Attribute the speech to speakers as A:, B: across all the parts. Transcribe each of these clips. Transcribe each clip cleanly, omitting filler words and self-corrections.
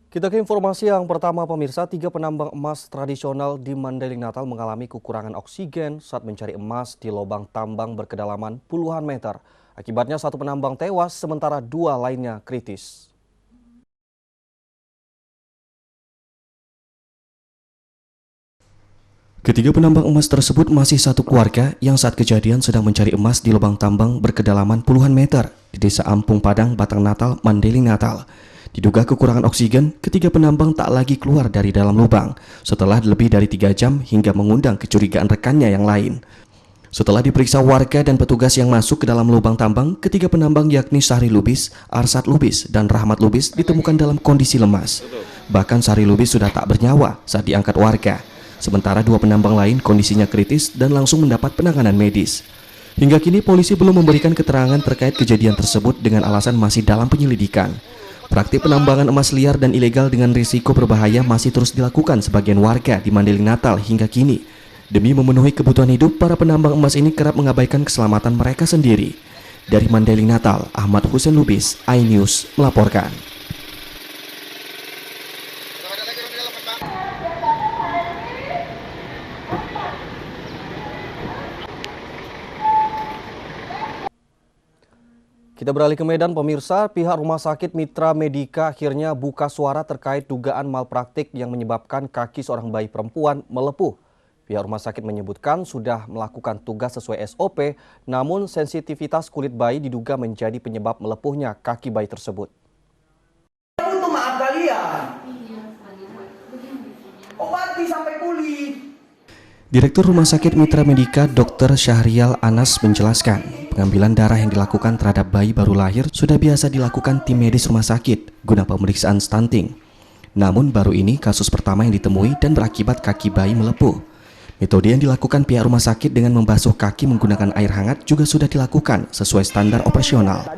A: Kita ke informasi yang pertama pemirsa, 3 penambang emas tradisional di Mandailing Natal mengalami kekurangan oksigen saat mencari emas di lubang tambang berkedalaman puluhan meter. Akibatnya 1 penambang tewas sementara 2 lainnya kritis. Ketiga penambang emas tersebut masih satu keluarga yang saat kejadian sedang mencari emas di lubang tambang berkedalaman puluhan meter di Desa Ampung Padang, Batang Natal, Mandailing Natal. Diduga kekurangan oksigen, ketiga penambang tak lagi keluar dari dalam lubang setelah lebih dari 3 jam hingga mengundang kecurigaan rekannya yang lain. Setelah diperiksa warga dan petugas yang masuk ke dalam lubang tambang, ketiga penambang yakni Sahri Lubis, Arsat Lubis, dan Rahmat Lubis ditemukan dalam kondisi lemas. Bahkan Sahri Lubis sudah tak bernyawa saat diangkat warga. Sementara 2 penambang lain kondisinya kritis dan langsung mendapat penanganan medis. Hingga kini polisi belum memberikan keterangan terkait kejadian tersebut dengan alasan masih dalam penyelidikan. Praktik penambangan emas liar dan ilegal dengan risiko berbahaya masih terus dilakukan sebagian warga di Mandailing Natal hingga kini. Demi memenuhi kebutuhan hidup, para penambang emas ini kerap mengabaikan keselamatan mereka sendiri. Dari Mandailing Natal, Ahmad Hussein Lubis, iNews melaporkan. Kita beralih ke Medan, pemirsa. Pihak Rumah Sakit Mitra Medika akhirnya buka suara terkait dugaan malpraktik yang menyebabkan kaki seorang bayi perempuan melepuh. Pihak rumah sakit menyebutkan sudah melakukan tugas sesuai SOP, namun sensitivitas kulit bayi diduga menjadi penyebab melepuhnya kaki bayi tersebut.
B: Untuk maaf kalian, obati sampai pulih.
A: Direktur Rumah Sakit Mitra Medika Dr. Syahrial Anas menjelaskan, pengambilan darah yang dilakukan terhadap bayi baru lahir sudah biasa dilakukan tim medis rumah sakit guna pemeriksaan stunting. Namun baru ini kasus pertama yang ditemui dan berakibat kaki bayi melepuh. Metode yang dilakukan pihak rumah sakit dengan membasuh kaki menggunakan air hangat juga sudah dilakukan sesuai standar operasional.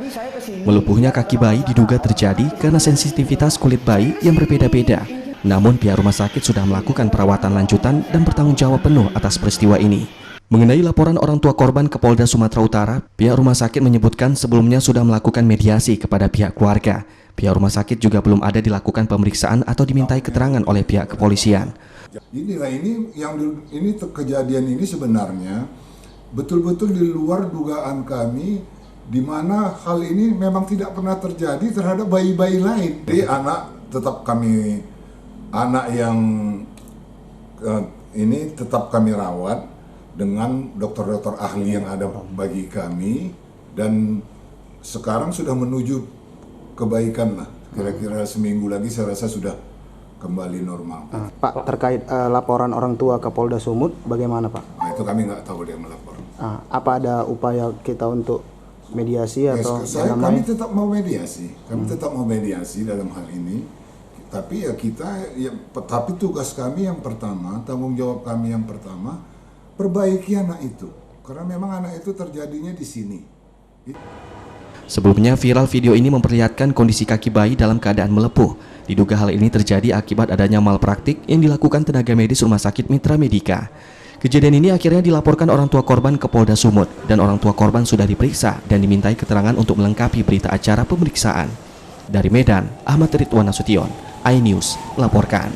A: Melepuhnya kaki bayi diduga terjadi karena sensitivitas kulit bayi yang berbeda-beda. Namun pihak rumah sakit sudah melakukan perawatan lanjutan dan bertanggung jawab penuh atas peristiwa ini. Mengenai laporan orang tua korban ke Polda Sumatera Utara, pihak rumah sakit menyebutkan sebelumnya sudah melakukan mediasi kepada pihak keluarga. Pihak rumah sakit juga belum ada dilakukan pemeriksaan atau dimintai keterangan oleh pihak kepolisian.
C: Inilah ini kejadian ini sebenarnya betul-betul di luar dugaan kami, di mana hal ini memang tidak pernah terjadi terhadap bayi-bayi lain. Jadi anak yang ini tetap kami rawat dengan dokter-dokter ahli yang ada bagi kami, dan sekarang sudah menuju kebaikan lah. Kira-kira seminggu lagi saya rasa sudah kembali normal.
D: Pak, terkait laporan orang tua ke Polda Sumut, bagaimana Pak?
C: Nah, itu kami nggak tahu dia melapor.
D: Apa ada upaya kita untuk mediasi atau
C: kami tetap mau mediasi, tetap mau mediasi dalam hal ini. Tapi tapi tugas kami yang pertama, tanggung jawab kami yang pertama, perbaiki anak itu, karena memang anak itu terjadinya di sini.
A: Sebelumnya viral video ini memperlihatkan kondisi kaki bayi dalam keadaan melepuh. Diduga hal ini terjadi akibat adanya malpraktik yang dilakukan tenaga medis Rumah Sakit Mitra Medika. Kejadian ini akhirnya dilaporkan orang tua korban ke Polda Sumut dan orang tua korban sudah diperiksa dan dimintai keterangan untuk melengkapi berita acara pemeriksaan. Dari Medan, Ahmad Ridwan Nasution, iNews melaporkan.